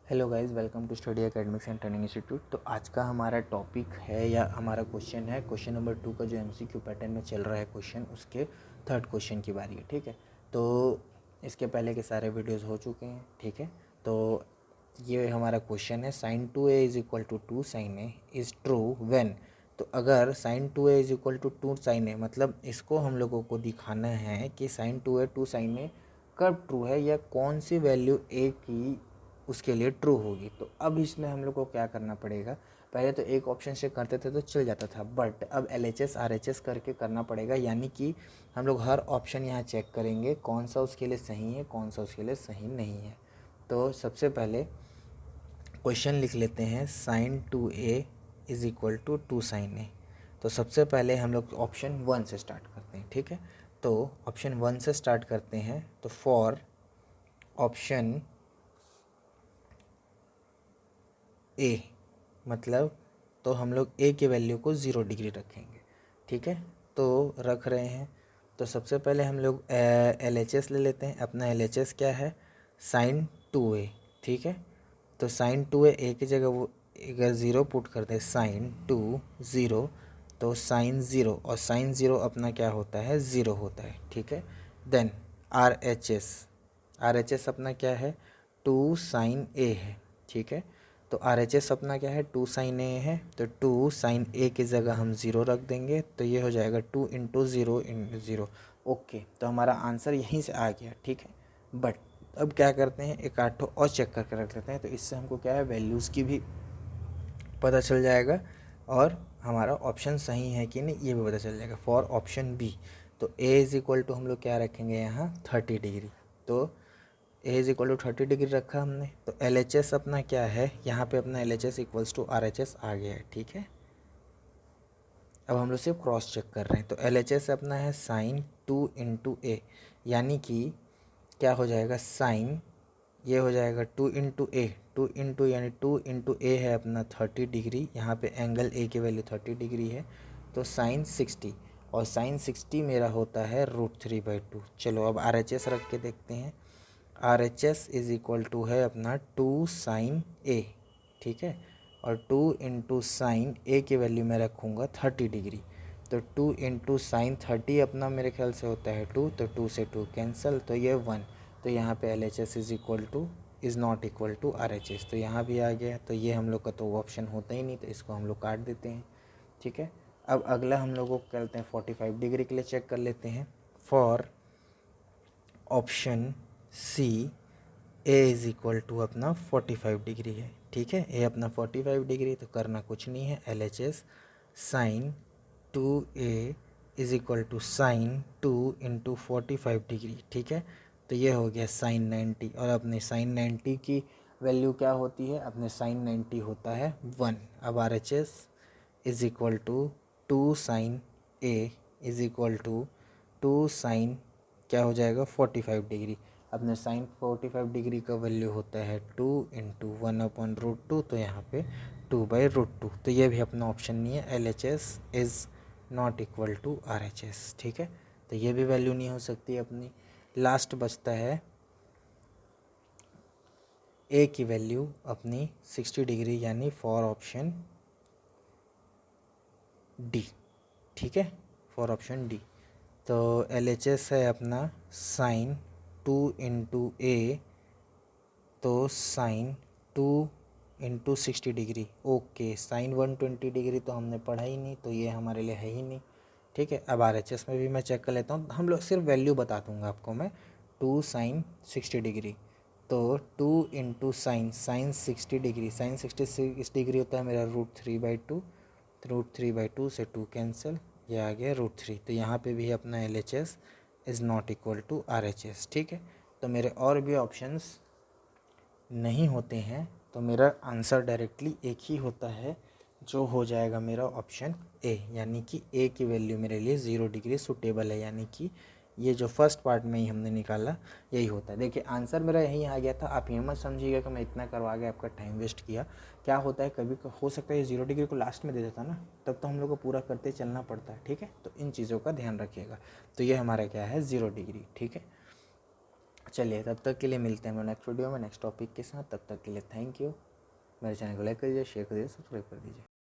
Hello guys, welcome to study academics and training institute. तो आज का हमारा टॉपिक है या हमारा क्वेश्चन है क्वेश्चन नंबर 2 का जो एमसीक्यू पैटर्न में चल रहा है क्वेश्चन, उसके थर्ड क्वेश्चन की बारी है। ठीक है, तो इसके पहले के सारे वीडियोस हो चुके हैं। ठीक है, तो ये हमारा क्वेश्चन है sine 2a is equal to 2 sine A is true when. तो अगर sine 2a is equal to 2 sine A, मतलब इसको हम लोगों को दिखाना है कि साइन 2a 2 साइन ए कब ट्रू है या कौन सी वैल्यू ए की उसके लिए ट्रू होगी। तो अब इसमें हम लोग को क्या करना पड़ेगा, पहले तो एक ऑप्शन से करते थे तो चल जाता था, बट अब LHS RHS करके करना पड़ेगा। यानी कि हम लोग हर ऑप्शन यहाँ चेक करेंगे कौन सा उसके लिए सही है, कौन सा उसके लिए सही नहीं है। तो सबसे पहले क्वेश्चन लिख लेते हैं sine 2a is equal to 2 sine A. तो सबसे पहले हम लोग ऑप्शन 1 से स्टार्ट करते हैं। ठीक है, तो ऑप्शन 1 से स्टार्ट करते हैं। तो फॉर ऑप्शन ए, मतलब तो हम लोग ए की वैल्यू को 0 डिग्री रखेंगे। ठीक है, तो रख रहे हैं। तो सबसे पहले हम लोग LHS ले लेते हैं। अपना LHS क्या है, साइन 2a। ठीक है, तो साइन 2a ए की जगह वो अगर 0 पुट कर दे, साइन 2 0, तो साइन 0, और साइन 0 अपना क्या होता है, 0 होता है। ठीक है, देन RHS अपना क्या है, 2 साइन ए है। ठीक है, तो RHS अपना क्या है, 2 साइन ए है। तो 2 साइन ए की जगह हम 0 रख देंगे, तो ये हो जाएगा 2 इंटू 0 इंटू 0। ओके, तो हमारा आंसर यहीं से आ गया। ठीक है, बट अब क्या करते हैं, एक आठ और चेक करके रख लेते हैं। तो इससे हमको क्या है, वैल्यूज़ की भी पता चल जाएगा और हमारा ऑप्शन सही है कि नहीं ये भी पता चल जाएगा। फॉर ऑप्शन बी, तो ए इज़ इक्वल टू हम लोग क्या रखेंगे यहाँ, 30 डिग्री। तो ए इज इक्वल टू 30 डिग्री रखा हमने। तो LHS अपना क्या है, यहाँ पे अपना LHS इक्वल्स टू RHS आ गया है। ठीक है, अब हम लोग सिर्फ क्रॉस चेक कर रहे हैं। तो LHS अपना है साइन 2 इंटू ए, यानी कि क्या हो जाएगा, साइन ये हो जाएगा 2 इंटू ए, 2 इंटू यानी 2 इंटू ए है अपना 30 डिग्री। यहाँ पे एंगल ए की वैल्यू 30 डिग्री है, तो साइन 60, और साइन 60 मेरा होता है √3/2। चलो अब RHS रख के देखते हैं। RHS इज इक्वल टू है अपना 2 साइन ए। ठीक है, और 2 इंटू साइन ए की वैल्यू मैं रखूँगा 30 डिग्री। तो 2 इंटू साइन 30 अपना मेरे ख्याल से होता है 2, तो 2 से 2 कैंसिल, तो ये 1। तो यहाँ पे LHS is not equal to RHS, तो यहाँ भी आ गया। तो ये हम लोग का तो ऑप्शन होता ही नहीं, तो इसको हम लोग काट देते हैं। ठीक है, अब अगला हम लोगों को करते हैं 45 डिग्री के लिए चेक कर लेते हैं। For option C, A is equal to अपना 45 डिग्री है। ठीक है, ए अपना 45 डिग्री, तो करना कुछ नहीं है, LHS sine 2a is equal to sine 2 into 45 degree. ठीक है, तो ये हो गया साइन 90, और अपने साइन 90 की वैल्यू क्या होती है, अपने साइन 90 होता है 1। अब RHS is equal to 2 sine A is equal to 2 sine क्या हो जाएगा, 45 डिग्री। अपने साइन 45 डिग्री का वैल्यू होता है 2 इंटू 1/√2, तो यहाँ पे 2/√2। तो ये भी अपना ऑप्शन नहीं है, LHS is not equal to RHS। ठीक है, तो ये भी वैल्यू नहीं हो सकती अपनी। लास्ट बचता है ए की वैल्यू अपनी 60 डिग्री, यानी फॉर ऑप्शन डी। ठीक है, फॉर ऑप्शन डी। तो LHS है अपना साइन 2 इंटू ए, तो sine 2 into 60 degree. Okay, sine 120 degree तो हमने पढ़ा ही नहीं, तो ये हमारे लिए है ही नहीं। ठीक है, अब RHS में भी मैं चेक कर लेता हूँ। हम लोग सिर्फ वैल्यू बता दूंगा आपको मैं, 2 साइन 60 डिग्री, तो 2 into sine 60 degree, sine 66 degree होता है मेरा √3/2। √3/2 से 2 कैंसिल, ये आ गया √3। तो यहाँ पे भी अपना LHS is not equal to RHS। ठीक है, तो मेरे और भी ऑप्शंस नहीं होते हैं, तो मेरा आंसर डायरेक्टली एक ही होता है, जो हो जाएगा मेरा ऑप्शन ए। यानी कि ए की वैल्यू मेरे लिए 0 डिग्री सूटेबल है। यानी कि ये जो फर्स्ट पार्ट में ही हमने निकाला यही होता है। देखिए आंसर मेरा यही आ गया था। आप ये मत समझिएगा कि मैं इतना करवा के आपका टाइम वेस्ट किया। क्या होता है, कभी हो सकता है ये 0 डिग्री को लास्ट में दे देता ना, तब तो हम लोग को पूरा करते चलना पड़ता है। ठीक है, तो इन चीज़ों का ध्यान रखिएगा। तो ये हमारा क्या है, 0 डिग्री। ठीक है, चलिए तब तक के लिए मिलते हैं नेक्स्ट वीडियो में नेक्स्ट टॉपिक के साथ। तब तक के लिए थैंक यू। मेरे चैनल को लाइक कर दीजिए, शेयर कर दीजिए, सब्सक्राइब कर दीजिए।